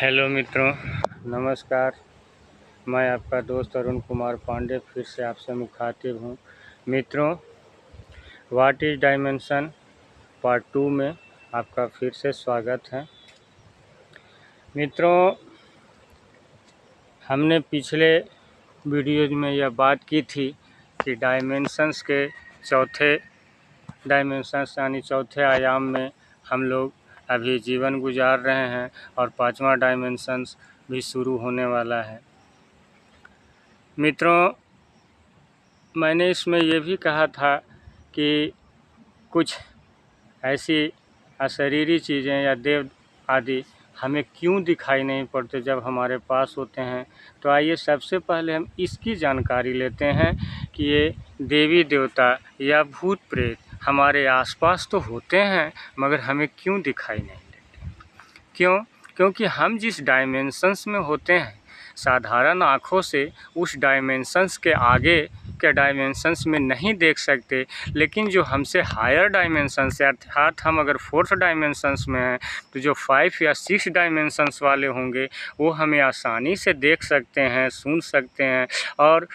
Hello मित्रों, नमस्कार। मैं आपका दोस्त अरुण कुमार पांडे फिर से आपसे मुखातिब हूँ। मित्रों, व्हाट इज़ डायमेंशन पार्ट 2 में आपका फिर से स्वागत है। मित्रों, हमने पिछले वीडियोज में यह बात की थी कि डायमेंशंस के चौथे डायमेंशंस यानी चौथे आयाम में हम लोग अभी जीवन गुजार रहे हैं और पांचवा डायमेंशंस भी शुरू होने वाला है। मित्रों, मैंने इसमें ये भी कहा था कि कुछ ऐसी अशरीरी चीज़ें या देव आदि हमें क्यों दिखाई नहीं पड़ते जब हमारे पास होते हैं। तो आइए सबसे पहले हम इसकी जानकारी लेते हैं कि ये देवी देवता या भूत प्रेत हमारे आसपास तो होते हैं मगर हमें क्यों दिखाई नहीं देते। क्यों? क्योंकि हम जिस डायमेंशंस में होते हैं साधारण आँखों से उस डायमेंशंस के आगे के डायमेंशंस में नहीं देख सकते, लेकिन जो हमसे हायर डायमेंशंस अर्थात हम अगर 4th डायमेंशंस में हैं तो जो 5 या 6 डायमेंशंस वाले होंगे वो हमें आसानी से देख सकते हैं, सुन सकते हैं और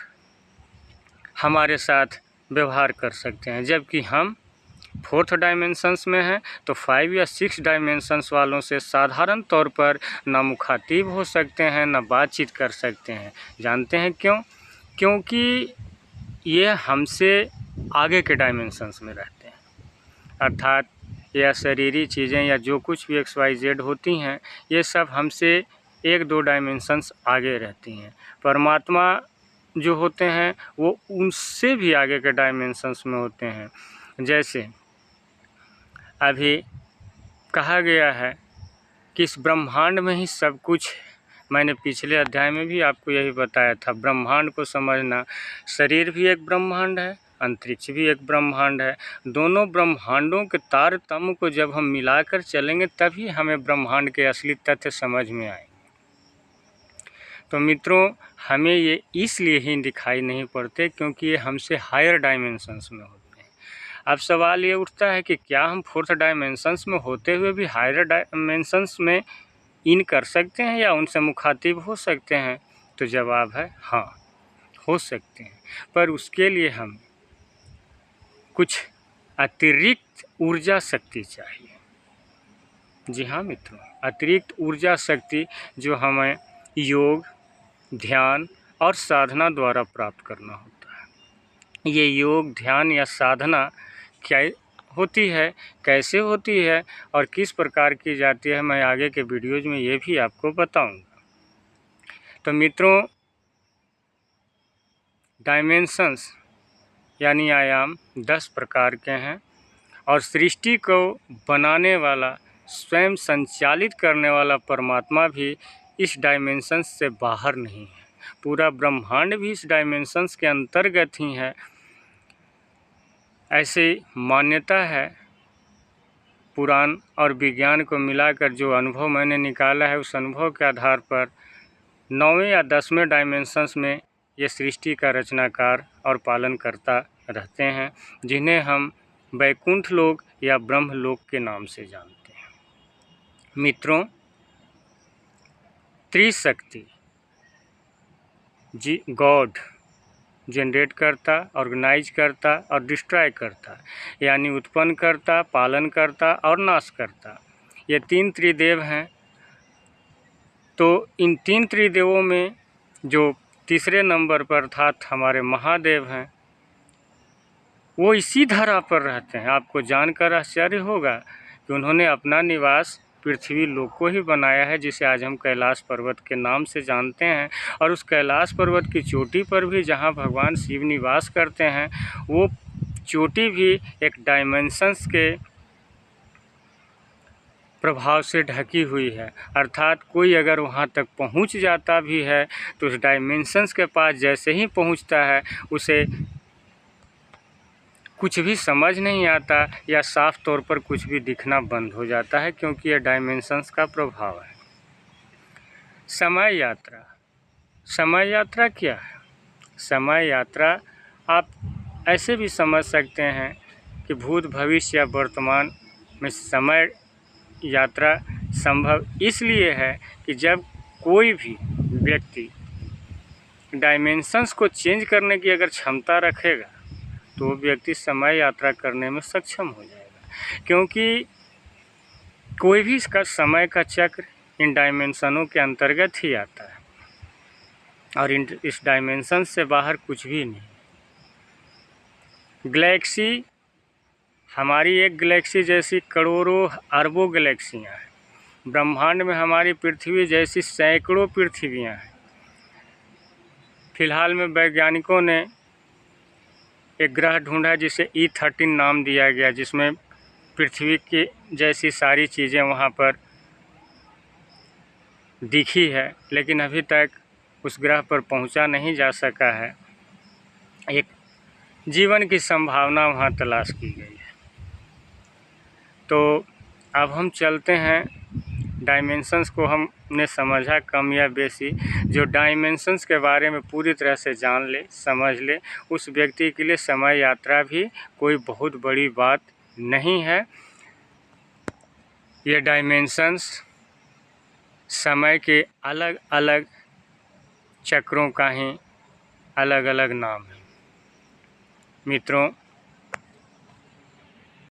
हमारे साथ व्यवहार कर सकते हैं। जबकि हम 4th डायमेंशंस में हैं तो 5 या 6 डायमेंशंस वालों से साधारण तौर पर ना मुखातिब हो सकते हैं, ना बातचीत कर सकते हैं। जानते हैं क्यों? क्योंकि ये हमसे आगे के डायमेंशंस में रहते हैं, अर्थात यह शरीरी चीज़ें या जो कुछ भी XYZ होती हैं ये सब हमसे 1-2 डायमेंशंस आगे रहती हैं। परमात्मा जो होते हैं वो उनसे भी आगे के डायमेंशंस में होते हैं। जैसे अभी कहा गया है कि इस ब्रह्मांड में ही सब कुछ है। मैंने पिछले अध्याय में भी आपको यही बताया था। ब्रह्मांड को समझना, शरीर भी एक ब्रह्मांड है, अंतरिक्ष भी एक ब्रह्मांड है। दोनों ब्रह्मांडों के तारतम्य को जब हम मिलाकर चलेंगे तभी हमें ब्रह्मांड के असली तथ्य समझ में आएंगे। तो मित्रों, हमें ये इसलिए ही दिखाई नहीं पड़ते क्योंकि ये हमसे हायर डायमेंशंस में होते हैं। अब सवाल ये उठता है कि क्या हम 4th डायमेंशंस में होते हुए भी हायर डायमेंशंस में इन कर सकते हैं या उनसे मुखातिब हो सकते हैं? तो जवाब है हाँ, हो सकते हैं, पर उसके लिए हम कुछ अतिरिक्त ऊर्जा शक्ति चाहिए। जी हाँ मित्रों, अतिरिक्त ऊर्जा शक्ति जो हमें योग, ध्यान और साधना द्वारा प्राप्त करना होता है। ये योग, ध्यान या साधना क्या होती है, कैसे होती है और किस प्रकार की जाती है, मैं आगे के वीडियोज़ में ये भी आपको बताऊंगा। तो मित्रों, डायमेंशंस यानी आयाम 10 प्रकार के हैं और सृष्टि को बनाने वाला, स्वयं संचालित करने वाला परमात्मा भी इस डायमेंशंस से बाहर नहीं है। पूरा ब्रह्मांड भी इस डायमेंशंस के अंतर्गत ही है, ऐसी मान्यता है। पुराण और विज्ञान को मिलाकर जो अनुभव मैंने निकाला है उस अनुभव के आधार पर 9वें या 10वें डायमेंशंस में ये सृष्टि का रचनाकार और पालनकर्ता रहते हैं, जिन्हें हम वैकुंठ लोक या ब्रह्म लोक के नाम से जानते हैं। मित्रों, त्रिशक्ति गॉड जनरेट करता, ऑर्गेनाइज करता और डिस्ट्रॉय करता, यानी उत्पन्न करता, पालन करता और नाश करता, ये 3 त्रिदेव हैं। तो इन 3 त्रिदेवों में जो तीसरे नंबर पर अर्थात हमारे महादेव हैं वो इसी धरा पर रहते हैं। आपको जानकर आश्चर्य होगा कि उन्होंने अपना निवास पृथ्वी लोक को ही बनाया है, जिसे आज हम कैलाश पर्वत के नाम से जानते हैं। और उस कैलाश पर्वत की चोटी पर भी जहाँ भगवान शिव निवास करते हैं वो चोटी भी एक डायमेंशंस के प्रभाव से ढकी हुई है, अर्थात कोई अगर वहाँ तक पहुँच जाता भी है तो उस डायमेंशंस के पास जैसे ही पहुँचता है उसे कुछ भी समझ नहीं आता या साफ तौर पर कुछ भी दिखना बंद हो जाता है, क्योंकि यह डायमेंशंस का प्रभाव है। समय यात्रा। समय यात्रा क्या है? समय यात्रा आप ऐसे भी समझ सकते हैं कि भूत, भविष्य या वर्तमान में समय यात्रा संभव इसलिए है कि जब कोई भी व्यक्ति डायमेंशंस को चेंज करने की अगर क्षमता रखेगा तो वो व्यक्ति समय यात्रा करने में सक्षम हो जाएगा, क्योंकि कोई भी इसका समय का चक्र इन डायमेंशनों के अंतर्गत ही आता है और इस डायमेंशन से बाहर कुछ भी नहीं। गैलेक्सी, हमारी एक गैलेक्सी जैसी करोड़ों अरबों गैलेक्सियाँ हैं। ब्रह्मांड में हमारी पृथ्वी जैसी सैकड़ों पृथ्वियाँ हैं। फिलहाल में वैज्ञानिकों ने एक ग्रह ढूंढा जिसे E13 नाम दिया गया, जिसमें पृथ्वी की जैसी सारी चीज़ें वहाँ पर दिखी है, लेकिन अभी तक उस ग्रह पर पहुँचा नहीं जा सका है। एक जीवन की संभावना वहाँ तलाश की गई है। तो अब हम चलते हैं, डायमेंशंस को हमने समझा कम या बेसी। जो डायमेंशंस के बारे में पूरी तरह से जान ले, समझ ले, उस व्यक्ति के लिए समय यात्रा भी कोई बहुत बड़ी बात नहीं है। ये डायमेंशंस समय के अलग अलग चक्रों का ही अलग अलग नाम है। मित्रों,